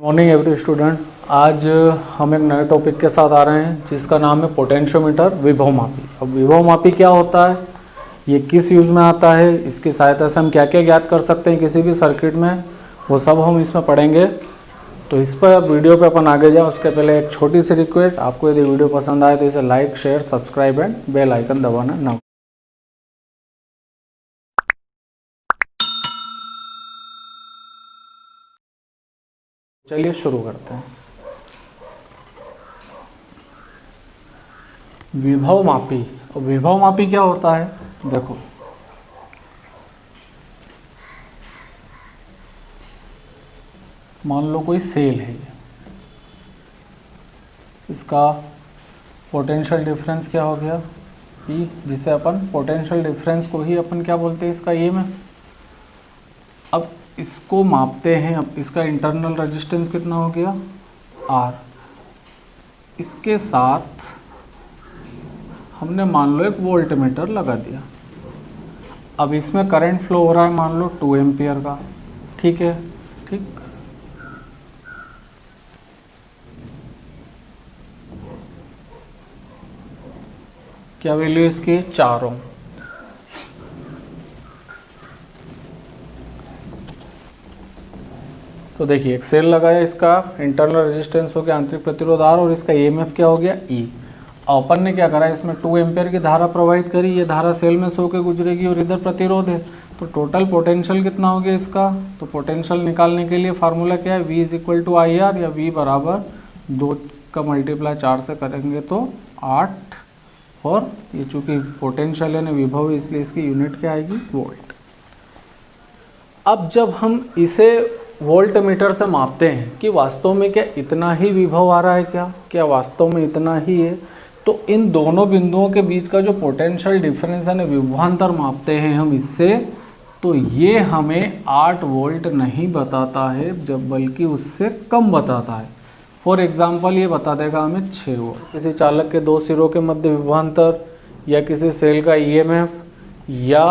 Morning every student. आज हम एक नए टॉपिक के साथ आ रहे हैं जिसका नाम है पोटेंशियोमीटर विभवमापी। अब विभवमापी क्या होता है, ये किस यूज़ में आता है, इसकी सहायता से हम क्या क्या ज्ञात कर सकते हैं किसी भी सर्किट में, वो सब हम इसमें पढ़ेंगे। तो इस पर वीडियो पे अपन आगे जाए उसके पहले एक छोटी सी रिक्वेस्ट, आपको यदि वीडियो पसंद आए तो इसे like share subscribe and bell icon दबाना ना। चलिए शुरू करते हैं। विभवमापी। विभवमापी क्या होता है, देखो मान लो कोई सेल है, इसका पोटेंशियल डिफरेंस क्या हो गया ई, जिसे अपन पोटेंशियल डिफरेंस को ही अपन क्या बोलते हैं, इसका ईएमएफ। अब इसको मापते हैं, अब इसका इंटरनल रेजिस्टेंस कितना हो गया आर। इसके साथ हमने मान लो एक वोल्ट मीटर लगा दिया। अब इसमें करंट फ्लो हो रहा है मान लो 2 एम्पियर का, ठीक है, ठीक। क्या वैल्यू इसकी 4 ओम। तो देखिए एक सेल लगाया, इसका इंटरनल रेजिस्टेंस हो गया आंतरिक प्रतिरोध आर और इसका ईएमएफ क्या हो गया ई। अपन ने क्या करा, इसमें 2 एम्पियर की धारा प्रवाहित करी, ये धारा सेल में से होकर गुजरेगी और इधर प्रतिरोध है, तो टोटल पोटेंशियल कितना हो गया इसका। तो पोटेंशियल निकालने के लिए फार्मूला क्या है, V equal to I R, या V बराबर 2 का मल्टीप्लाई 4 से करेंगे तो 8, और ये चूँकि पोटेंशियल है ना विभव है इसलिए इसकी यूनिट क्या आएगी, वोल्ट। अब जब हम इसे वोल्ट मीटर से मापते हैं कि वास्तव में क्या इतना ही विभव आ रहा है, क्या वास्तव में इतना ही है, तो इन दोनों बिंदुओं के बीच का जो पोटेंशियल डिफरेंस है ना विभवांतर मापते हैं हम इससे, तो ये हमें 8 वोल्ट नहीं बताता है, जब बल्कि उससे कम बताता है। फॉर एग्जाम्पल ये बता देगा हमें 6 वोल्ट। किसी चालक के 2 सिरों के मध्य विभवांतर, या किसी सेल का ईएमएफ, या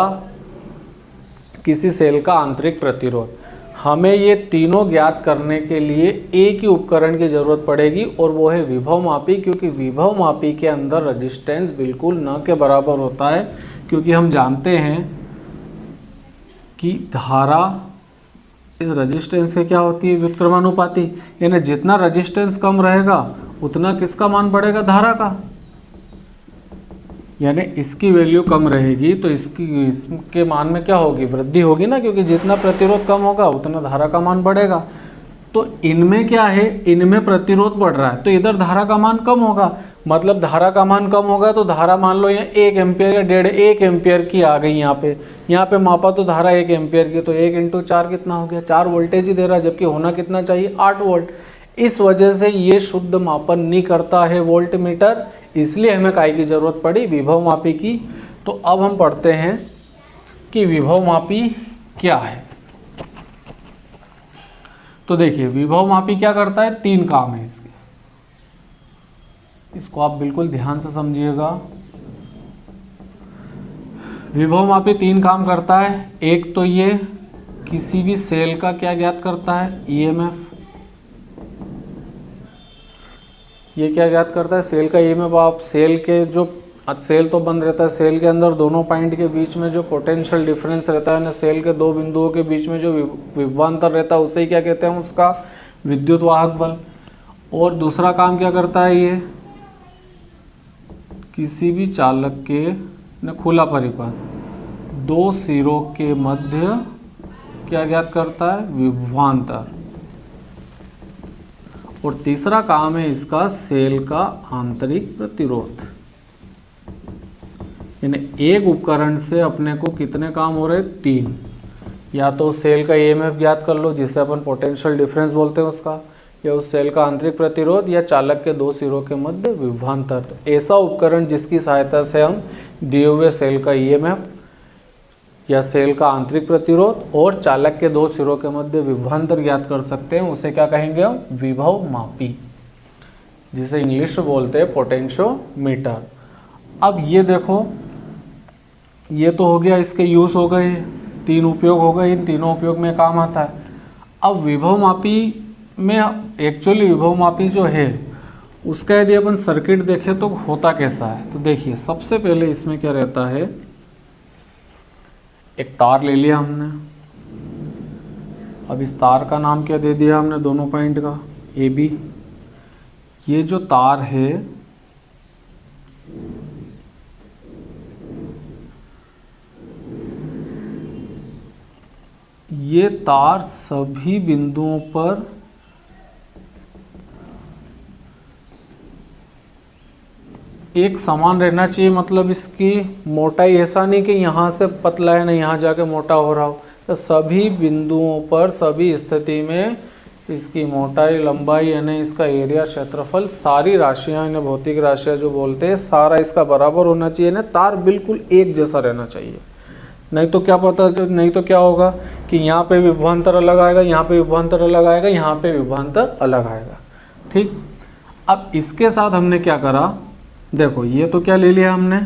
किसी सेल का आंतरिक प्रतिरोध, हमें ये तीनों ज्ञात करने के लिए एक ही उपकरण की ज़रूरत पड़ेगी और वो है विभवमापी। क्योंकि विभवमापी के अंदर रेजिस्टेंस बिल्कुल न के बराबर होता है, क्योंकि हम जानते हैं कि धारा इस रेजिस्टेंस के क्या होती है, व्युत्क्रमानुपाती। यानी जितना रेजिस्टेंस कम रहेगा उतना किसका मान बढ़ेगा, धारा का। यानी इसकी वैल्यू कम रहेगी तो इसके मान में क्या होगी, वृद्धि होगी ना, क्योंकि जितना प्रतिरोध कम होगा उतना धारा का मान बढ़ेगा। तो इनमें क्या है, इनमें प्रतिरोध बढ़ रहा है तो इधर धारा का मान कम होगा, मतलब धारा का मान कम होगा तो धारा मान लो यहाँ 1 एम्पियर या 1.5 एम्पियर की आ गई। यहाँ पे मापा तो धारा 1 एम्पियर की, तो 1 × 4 कितना हो गया, 4 वोल्टेज ही दे रहा है, जबकि होना कितना चाहिए, 8 वोल्ट। इस वजह से ये शुद्ध मापन नहीं करता है वोल्ट मीटर, इसलिए हमें काय की जरूरत पड़ी, विभवमापी की। तो अब हम पढ़ते हैं कि विभवमापी क्या है। तो देखिए विभवमापी क्या करता है, 3 काम है इसके, इसको आप बिल्कुल ध्यान से समझिएगा। विभवमापी 3 काम करता है। एक तो ये किसी भी सेल का क्या ज्ञात करता है, ईएमएफ। ये क्या ज्ञात करता है, सेल का ईएमएफ। आप सेल के जो सेल तो बंद रहता है, सेल के अंदर दोनों पॉइंट के बीच में जो पोटेंशियल डिफरेंस रहता है ना, सेल के 2 बिंदुओं के बीच में जो विभवांतर रहता है उसे ही क्या कहते हैं, उसका विद्युत वाहक बल। और दूसरा काम क्या करता है, ये किसी भी चालक के न खुला परिपथ 2 सिरों के मध्य क्या ज्ञात करता है, विभवांतर। और तीसरा काम है इसका सेल का आंतरिक प्रतिरोध। यानी एक उपकरण से अपने को कितने काम हो रहे, 3। या तो सेल का ईएमएफ ज्ञात कर लो जिसे अपन पोटेंशियल डिफरेंस बोलते हैं उसका, या उस सेल का आंतरिक प्रतिरोध, या चालक के 2 सिरों के मध्य विभवांतर। तो ऐसा उपकरण जिसकी सहायता से हम दिए हुए सेल का ईएमएफ या सेल का आंतरिक प्रतिरोध और चालक के 2 सिरों के मध्य विभवांतर ज्ञात कर सकते हैं, उसे क्या कहेंगे हम, विभवमापी, जिसे इंग्लिश में बोलते हैं पोटेंशियोमीटर। अब ये देखो, ये तो हो गया, इसके यूज हो गए, 3 उपयोग हो गए, इन तीनों उपयोग में काम आता है। अब विभवमापी में एक्चुअली विभवमापी जो है उसका यदि अपन सर्किट देखें तो होता कैसा है, तो देखिए सबसे पहले इसमें क्या रहता है, एक तार ले लिया हमने। अब इस तार का नाम क्या दे दिया हमने, दोनों पॉइंट का ए बी। ये जो तार है ये तार सभी बिंदुओं पर एक समान रहना चाहिए। मतलब इसकी मोटाई ऐसा नहीं कि यहाँ से पतला है ना यहाँ जाके मोटा हो रहा हो, तो सभी बिंदुओं पर सभी स्थिति में इसकी मोटाई, लंबाई यानी इसका एरिया, क्षेत्रफल, सारी राशियाँ यानी भौतिक राशियाँ जो बोलते हैं, सारा इसका बराबर होना चाहिए ना, तार बिल्कुल एक जैसा रहना चाहिए। नहीं तो क्या पता, नहीं तो क्या होगा कि यहाँ पे विभवांतर अलग आएगा, यहाँ पे विभवांतर अलग आएगा, यहाँ पे विभवांतर अलग आएगा। ठीक, अब इसके साथ हमने क्या करा, देखो ये तो क्या ले लिया हमने,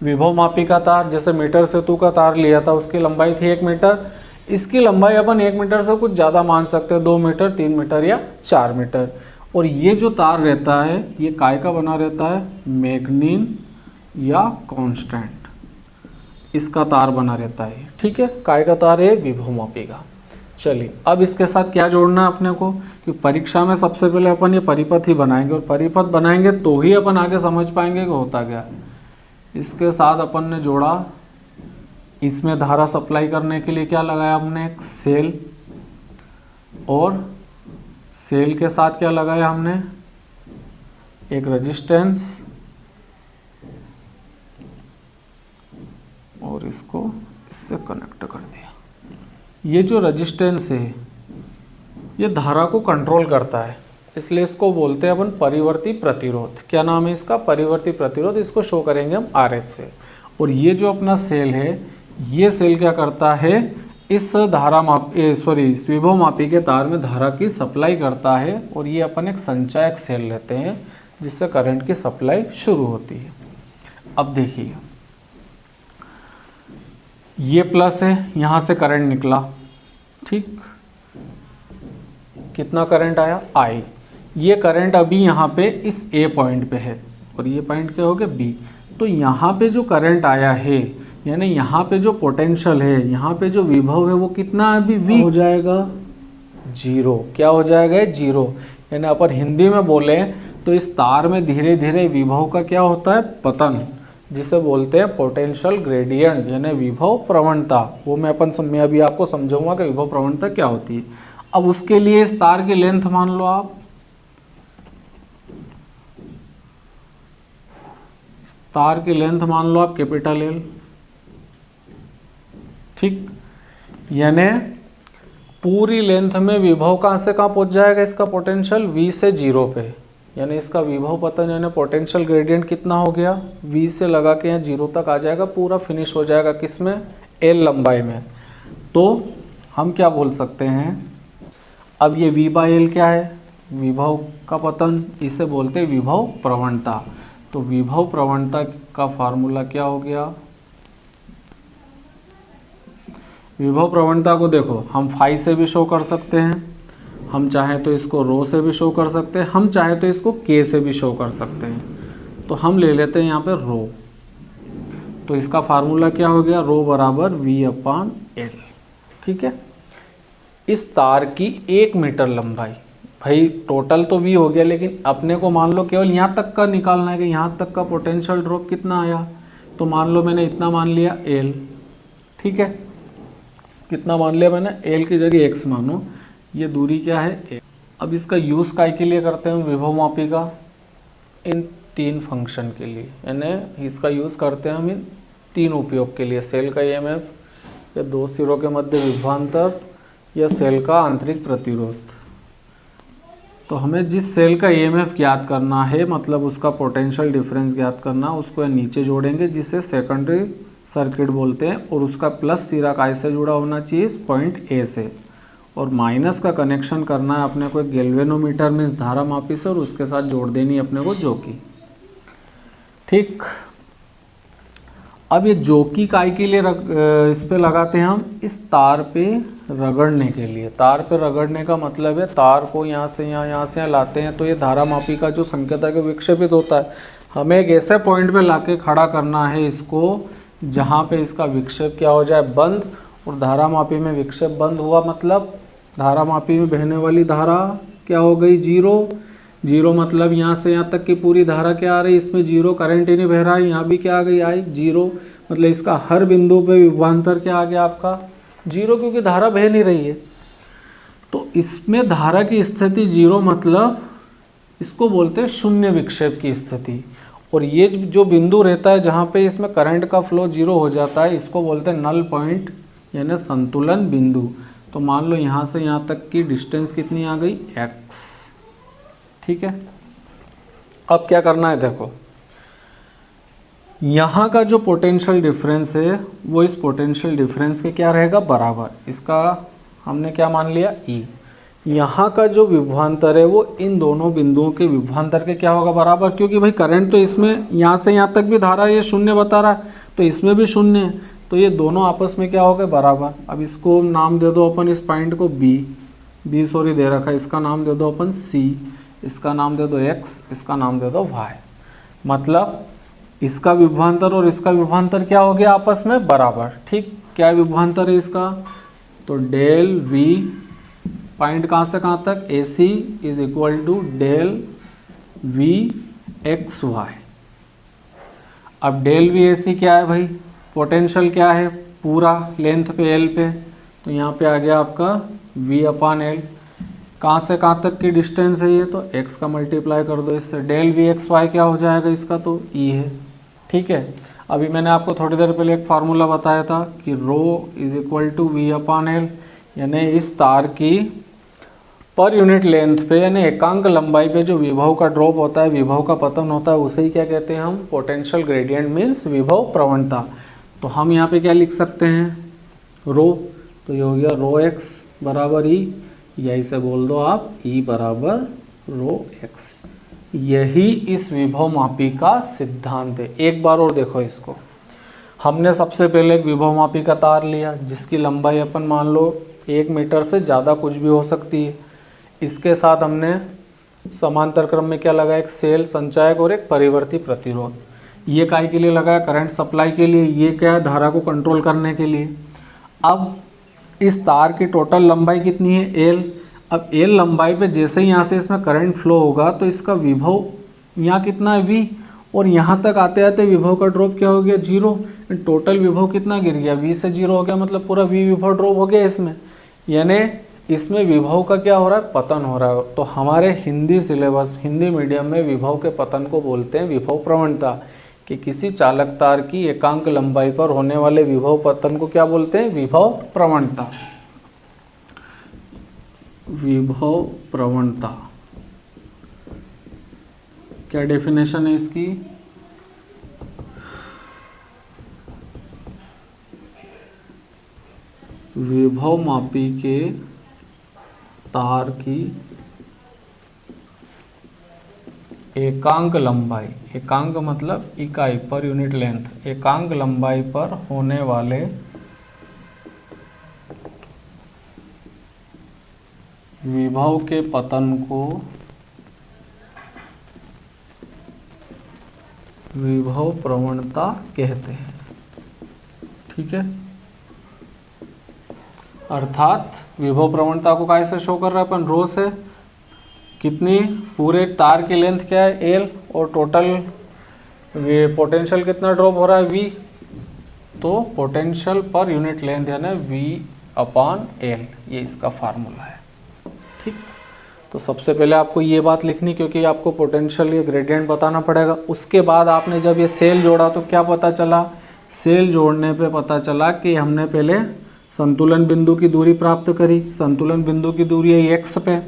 विभवमापी का तार। जैसे मीटर सेतु का तार लिया था, उसकी लंबाई थी 1 मीटर। इसकी लंबाई अपन 1 मीटर से कुछ ज़्यादा मान सकते हैं, 2 मीटर, 3 मीटर या 4 मीटर। और ये जो तार रहता है ये काय का बना रहता है, मैग्नीन या कांस्टेंट, इसका तार बना रहता है। ठीक है, काय का तार है, विभवमापी का। चलिए अब इसके साथ क्या जोड़ना है अपने को, कि परीक्षा में सबसे पहले अपन ये परिपथ ही बनाएंगे, और परिपथ बनाएंगे तो ही अपन आगे समझ पाएंगे कि होता क्या। इसके साथ अपन ने जोड़ा, इसमें धारा सप्लाई करने के लिए क्या लगाया हमने, एक सेल, और सेल के साथ क्या लगाया हमने, एक रेजिस्टेंस, और इसको इससे कनेक्ट कर दिया। ये जो रेजिस्टेंस है ये धारा को कंट्रोल करता है, इसलिए इसको बोलते हैं अपन परिवर्ती प्रतिरोध। क्या नाम है इसका, परिवर्ती प्रतिरोध। इसको शो करेंगे हम RH से। और ये जो अपना सेल है, ये सेल क्या करता है, इस इस विभवमापी के तार में धारा की सप्लाई करता है, और ये अपन एक संचायक सेल लेते हैं जिससे करंट की सप्लाई शुरू होती है। अब देखिए ये प्लस है, यहाँ से करंट निकला। ठीक, कितना करंट आया, I। ये करंट अभी यहाँ पे इस A पॉइंट पे है, और ये पॉइंट क्या हो गया, B। तो यहाँ पे जो करंट आया है, यानी यहाँ पे जो पोटेंशियल है, यहाँ पे जो विभव है, वो कितना अभी V हो जाएगा, 0। क्या हो जाएगा, 0। यानी अपन हिंदी में बोले तो इस तार में धीरे धीरे विभव का क्या होता है, पतन, जिसे बोलते हैं पोटेंशियल ग्रेडियंट, यानी विभव प्रवणता। वो मैं अभी आपको समझाऊंगा कि विभव प्रवणता क्या होती है। अब उसके लिए इस तार की लेंथ मान लो आप, इस तार की लेंथ मान लो आप कैपिटल L। ठीक, यानी पूरी लेंथ में विभव कहाँ से कहाँ पहुंच जाएगा, इसका पोटेंशियल V से 0 पे, यानी इसका विभव पतन यानी पोटेंशियल ग्रेडियंट कितना हो गया, V से लगा के यहाँ 0 तक आ जाएगा, पूरा फिनिश हो जाएगा किसमें, L लंबाई में। तो हम क्या बोल सकते हैं, अब ये V/L क्या है, विभव का पतन, इसे बोलते हैं विभव प्रवणता। तो विभव प्रवणता का फार्मूला क्या हो गया, विभव प्रवणता को देखो हम फाई से भी शो कर सकते हैं, हम चाहें तो इसको रो से भी शो कर सकते हैं, हम चाहें तो इसको के से भी शो कर सकते हैं। तो हम ले लेते हैं यहाँ पे रो। तो इसका फार्मूला क्या हो गया, रो बराबर V/L। ठीक है, इस तार की 1 मीटर लंबाई, भाई टोटल तो V हो गया, लेकिन अपने को मान लो केवल यहाँ तक का निकालना है कि यहाँ तक का पोटेंशियल ड्रॉप कितना आया। तो मान लो मैंने इतना मान लिया L। ठीक है, कितना मान लिया मैंने, L की जगह x मानो। ये दूरी क्या है, A। अब इसका यूज़ काय के लिए करते हैं विभवमापी का, इन 3 फंक्शन के लिए, यानी इसका यूज़ करते हैं हम इन 3 उपयोग के लिए, सेल का EMF, या 2 सिरों के मध्य विभवांतर, या सेल का आंतरिक प्रतिरोध। तो हमें जिस सेल का EMF ज्ञात करना है, मतलब उसका पोटेंशियल डिफरेंस ज्ञात करना, उसको नीचे जोड़ेंगे जिसे सेकेंडरी सर्किट बोलते हैं, और उसका प्लस सिरा काय से जुड़ा होना चाहिए, इस पॉइंट A से, और माइनस का कनेक्शन करना है अपने को एक गैल्वेनोमीटर में इस धारा मापी से, और उसके साथ जोड़ देनी है अपने को जो कि। ठीक, अब ये जोकी काय के लिए इस पे लगाते हैं हम, इस तार पे रगड़ने के लिए। तार पे रगड़ने का मतलब है तार को यहाँ से यहाँ से यहाँ लाते हैं तो ये धारामापी का जो संकेतक है विक्षेपित होता है। हमें एक ऐसे पॉइंट पे लाके खड़ा करना है इसको जहाँ पे इसका विक्षेप क्या हो जाए, बंद। और धारामापी में विक्षेप बंद हुआ मतलब धारामापी में बहने वाली धारा क्या हो गई, जीरो। जीरो मतलब यहाँ से यहाँ तक की पूरी धारा क्या आ रही, इसमें जीरो, करंट ही नहीं बह रहा है। यहाँ भी क्या आ गई, आई जीरो। मतलब इसका हर बिंदु पे विभवांतर क्या आ गया आपका, जीरो, क्योंकि धारा बह नहीं रही है। तो इसमें धारा की स्थिति जीरो मतलब इसको बोलते हैं शून्य विक्षेप की स्थिति। और ये जो बिंदु रहता है जहाँ पे इसमें करंट का फ्लो जीरो हो जाता है, इसको बोलते हैं नल पॉइंट यानी संतुलन बिंदु। तो मान लो यहाँ से यहाँ तक की डिस्टेंस कितनी आ गई, x। ठीक है, अब क्या करना है, देखो यहाँ का जो पोटेंशियल डिफरेंस है वो इस पोटेंशियल डिफरेंस के क्या रहेगा, बराबर। इसका हमने क्या मान लिया, E। यहाँ का जो विभवांतर है वो इन दोनों बिंदुओं के विभवांतर के क्या होगा, बराबर। क्योंकि भाई करंट तो इसमें यहाँ से यहाँ तक भी धारा ये शून्य बता रहा है, तो इसमें भी शून्य है, तो ये दोनों आपस में क्या हो गए, बराबर। अब इसको नाम दे दो अपन, इस पॉइंट को बी सॉरी दे रखा है, इसका नाम दे दो अपन C, इसका नाम दे दो x, इसका नाम दे दो y। मतलब इसका विभवांतर और इसका विभवांतर क्या हो गया, आपस में बराबर। ठीक, क्या विभवांतर है इसका, तो डेल v पॉइंट कहाँ से कहाँ तक, AC is equal to del v x y। अब डेल v AC क्या है भाई, पोटेंशियल क्या है पूरा लेंथ पे L पे, तो यहाँ पे आ गया आपका v अपान L। कहाँ से कहाँ तक की डिस्टेंस है ये, तो x का मल्टीप्लाई कर दो इससे, डेल वी एक्स वाई क्या हो जाएगा इसका, तो E है। ठीक है, अभी मैंने आपको थोड़ी देर पहले एक फार्मूला बताया था कि rho is equal to V upon L, यानी इस तार की पर यूनिट लेंथ पे यानी एकांक लंबाई पे जो विभव का ड्रॉप होता है, विभव का पतन होता है, उसे ही क्या कहते हैं हम, पोटेंशियल ग्रेडियंट मीन्स विभव प्रवणता। तो हम यहाँ पे क्या लिख सकते हैं, रो, तो ये हो गया रो एक्स बराबर ई, या इसे बोल दो आप E बराबर रो एक्स। यही इस विभव मापी का सिद्धांत है। एक बार और देखो इसको, हमने सबसे पहले एक विभव मापी का तार लिया जिसकी लंबाई अपन मान लो 1 मीटर से ज़्यादा कुछ भी हो सकती है। इसके साथ हमने समांतर क्रम में क्या लगाया, एक सेल, संचायक और एक परिवर्ती प्रतिरोध। ये काय के लिए लगाया, करंट सप्लाई के लिए। ये क्या है, धारा को कंट्रोल करने के लिए। अब इस तार की टोटल लंबाई कितनी है, L। अब L लंबाई पे जैसे ही यहाँ से इसमें करंट फ्लो होगा तो इसका विभव यहाँ कितना है V, और यहाँ तक आते आते विभव का ड्रॉप क्या हो गया, 0। टोटल विभव कितना गिर गया, V से 0 हो गया, मतलब पूरा V विभव ड्रॉप हो गया इसमें, यानी इसमें विभव का क्या हो रहा है, पतन हो रहा है। तो हमारे हिंदी सिलेबस, हिंदी मीडियम में विभव के पतन को बोलते हैं विभव प्रवणता, कि किसी चालक तार की एकांक लंबाई पर होने वाले विभव पतन को क्या बोलते हैं, विभव प्रवणता। विभव प्रवणता क्या डेफिनेशन है इसकी, विभव मापी के तार की एकांक लंबाई, एकांक मतलब इकाई, पर यूनिट लेंथ, एकांक लंबाई पर होने वाले विभव के पतन को विभव प्रवणता कहते हैं। ठीक है, अर्थात विभव प्रवणता को कैसे शो कर रहा है अपन, रो से कितनी, पूरे तार की लेंथ क्या है L, और टोटल पोटेंशियल कितना ड्रॉप हो रहा है V, तो पोटेंशियल पर यूनिट लेंथ यानी V अपान L, ये इसका फार्मूला है। ठीक, तो सबसे पहले आपको ये बात लिखनी, क्योंकि आपको पोटेंशियल या ग्रेडियंट बताना पड़ेगा। उसके बाद आपने जब ये सेल जोड़ा तो क्या पता चला, सेल जोड़ने पे पता चला कि हमने पहले संतुलन बिंदु की दूरी प्राप्त करी। संतुलन बिंदु की दूरी है x पे,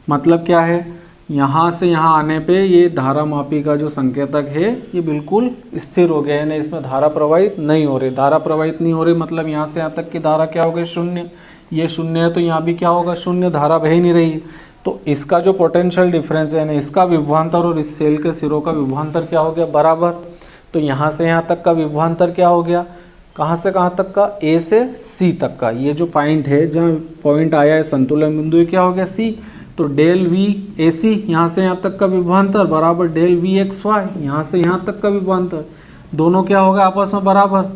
मतलब क्या है, यहाँ से यहाँ आने पे ये धारा मापी का जो संकेतक है ये बिल्कुल स्थिर हो गया, यानी इसमें धारा प्रवाहित नहीं हो रही। धारा प्रवाहित नहीं हो रही मतलब यहाँ से यहाँ तक की धारा क्या हो गई, शून्य। ये शून्य है तो यहाँ भी क्या होगा, शून्य, धारा बह ही नहीं रही। तो इसका जो पोटेंशियल डिफरेंस है यानी इसका विभवांतर और इस सेल के सिरों का विभवांतर क्या हो गया, बराबर। तो यहाँ से यहाँ तक का विभवांतर क्या हो गया, कहाँ से कहाँ तक का, ए से सी तक का। ये जो पॉइंट है जहाँ पॉइंट आया है संतुलन बिंदु, ये क्या हो गया सी। तो डेल वी ए सी यहाँ से यहाँ तक का विभवांतर बराबर डेल वी एक्स वाई यहाँ से यहाँ तक का विभवांतर, दोनों क्या होगा आपस में बराबर।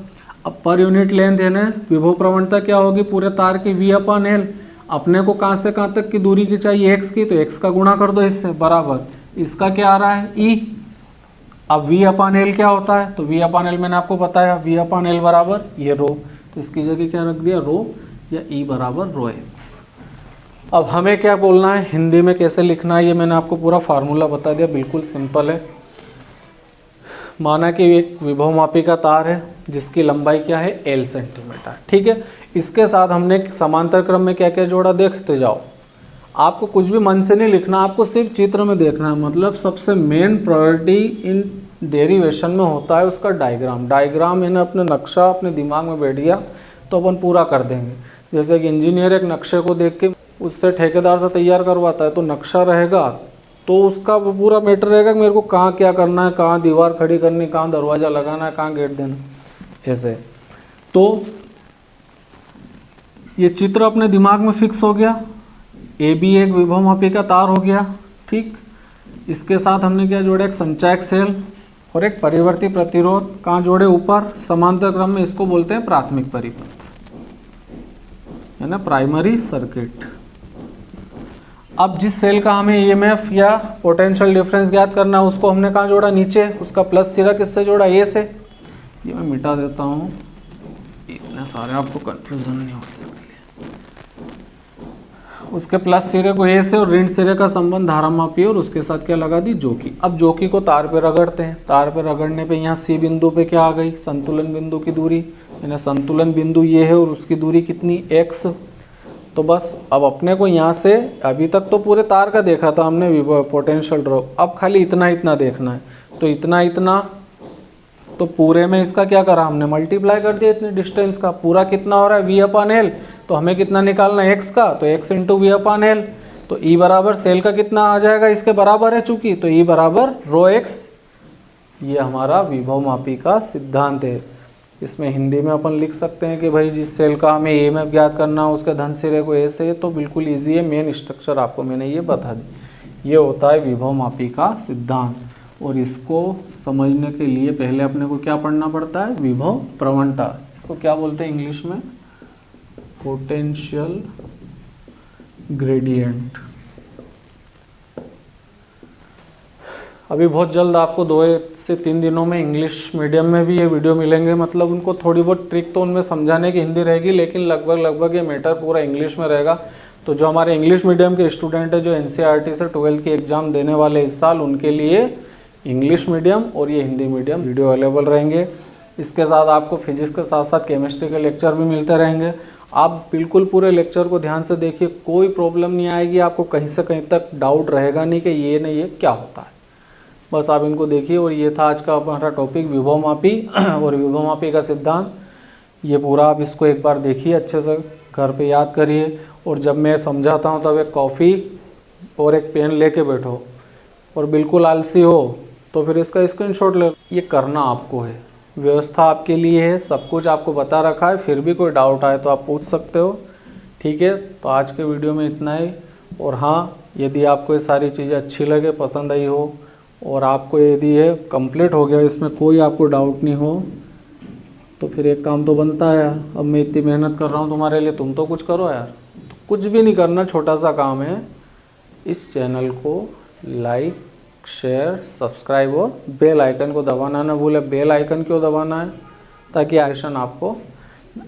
अब पर यूनिट लेंथ यानी विभव प्रवणता क्या होगी पूरे तार की वी अपन एल। अपने को कहाँ से कहाँ तक की दूरी की चाहिए एक्स की, तो एक्स का गुणा कर दो इससे बराबर, इसका क्या आ रहा है ई। अब वी अपन एल क्या होता है, तो वी अपन एल मैंने आपको बताया वी अपन एल बराबर ये रो, तो इसकी जगह क्या रख दिया रो या ई बराबर रो एक्स। अब हमें क्या बोलना है हिंदी में कैसे लिखना है, ये मैंने आपको पूरा फार्मूला बता दिया, बिल्कुल सिंपल है। माना कि एक विभवमापी का तार है जिसकी लंबाई क्या है एल सेंटीमीटर, ठीक है। इसके साथ हमने समांतर क्रम में क्या क्या जोड़ा देखते जाओ। आपको कुछ भी मन से नहीं लिखना, आपको सिर्फ चित्र में देखना है। मतलब सबसे मेन प्रायोरिटी इन डेरिवेशन में होता है उसका डायग्राम। डायग्राम यानी अपने नक्शा अपने दिमाग में बैठ गया तो अपन पूरा कर देंगे। जैसे कि इंजीनियर एक नक्शे को देख के उससे ठेकेदार से तैयार करवाता है, तो नक्शा रहेगा तो उसका वो पूरा मैटर रहेगा कि मेरे को कहाँ क्या करना है, कहाँ दीवार खड़ी करनी, कहाँ दरवाज़ा लगाना है, कहाँ गेट देना, ऐसे। तो ये चित्र अपने दिमाग में फिक्स हो गया। ए बी एक विभवमापी का तार हो गया, ठीक। इसके साथ हमने क्या जोड़ा, एक संचायक सेल और एक परिवर्ती प्रतिरोध। कहाँ जोड़े, ऊपर समांतर क्रम में, इसको बोलते हैं प्राथमिक परिपथ है ना, प्राइमरी सर्किट। अब जिस सेल का हमें ईएमएफ या पोटेंशियल डिफरेंस ज्ञात करना है उसको हमने कहाँ जोड़ा, नीचे। उसका प्लस सिरा किससे जोड़ा, ए से। ये मैं मिटा देता हूँ, इतने सारे आपको कंफ्यूजन नहीं हो इसके लिए। उसके प्लस सिरे को ए से और ऋण सिरे का संबंध धारामापी और उसके साथ क्या लगा दी, जोकी। अब जोकी को तार पे रगड़ते हैं। तार पे रगड़ने पे यहाँ सी बिंदु पे क्या आ गई, संतुलन बिंदु की दूरी, यानी संतुलन बिंदु ये है और उसकी दूरी कितनी, एक्स। तो बस अब अपने को यहाँ से, अभी तक तो पूरे तार का देखा था हमने पोटेंशियल ड्रॉप, अब खाली इतना इतना देखना है। तो इतना इतना, तो पूरे में इसका क्या करा हमने, मल्टीप्लाई कर दिया इतनी डिस्टेंस का। पूरा कितना हो रहा है, वी अपन एल। तो हमें कितना निकालना है, एक्स का, तो एक्स इंटू वी अपन एल। तो ई बराबर सेल का कितना आ जाएगा, इसके बराबर है चूंकि, तो ई बराबर रो एक्स। ये हमारा विभवमापी का सिद्धांत है। इसमें हिंदी में अपन लिख सकते हैं कि भाई जिस सेल का हमें ईएमएफ ज्ञात करना हो उसके धन सिरे को ए से, तो बिल्कुल ईजी है। मेन स्ट्रक्चर आपको मैंने ये बता दी। ये होता है विभवमापी का सिद्धांत। और इसको समझने के लिए पहले अपने को क्या पढ़ना पड़ता है, विभव प्रवणता। इसको क्या बोलते हैं इंग्लिश में, पोटेंशियल ग्रेडियंट। अभी बहुत जल्द आपको 2 से 3 दिनों में इंग्लिश मीडियम में भी ये वीडियो मिलेंगे। मतलब उनको थोड़ी बहुत ट्रिक तो उनमें समझाने की हिंदी रहेगी, लेकिन लगभग ये मैटर पूरा इंग्लिश में रहेगा। तो जो हमारे इंग्लिश मीडियम के स्टूडेंट है जो एनसीईआरटी से 12th की एग्ज़ाम देने वाले इस साल, उनके लिए इंग्लिश मीडियम और ये हिंदी मीडियम वीडियो अवेलेबल रहेंगे। इसके साथ आपको फिजिक्स के साथ साथ केमिस्ट्री के लेक्चर भी मिलते रहेंगे। आप बिल्कुल पूरे लेक्चर को ध्यान से देखिए, कोई प्रॉब्लम नहीं आएगी आपको, कहीं से कहीं तक डाउट रहेगा नहीं कि ये नहीं ये क्या होता है। बस आप इनको देखिए। और ये था आज का हमारा टॉपिक विभवमापी और विभवमापी का सिद्धांत। ये पूरा आप इसको एक बार देखिए अच्छे से, घर पे याद करिए। और जब मैं समझाता हूँ तब एक कॉफ़ी और एक पेन लेके बैठो, और बिल्कुल आलसी हो तो फिर इसका स्क्रीनशॉट ले। ये करना आपको है, व्यवस्था आपके लिए है, सब कुछ आपको बता रखा है। फिर भी कोई डाउट आए तो आप पूछ सकते हो, ठीक है। तो आज के वीडियो में इतना ही। और हाँ, यदि आपको ये सारी चीज़ें अच्छी लगे, पसंद आई हो, और आपको यदि ये कंप्लीट हो गया, इसमें कोई आपको डाउट नहीं हो, तो फिर एक काम तो बनता है। अब मैं इतनी मेहनत कर रहा हूँ तुम्हारे लिए, तुम तो कुछ करो यार। तो कुछ भी नहीं करना, छोटा सा काम है, इस चैनल को लाइक शेयर सब्सक्राइब और बेल आइकन को दबाना ना भूले। बेल आइकन क्यों दबाना है, ताकि आपको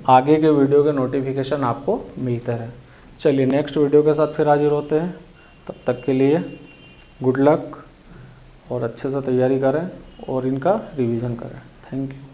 आगे के वीडियो के नोटिफिकेशन आपको मिलते रहे। चलिए नेक्स्ट वीडियो के साथ फिर हाजिर होते हैं। तब तक के लिए गुड लक और अच्छे से तैयारी करें और इनका रिवीजन करें। Thank you.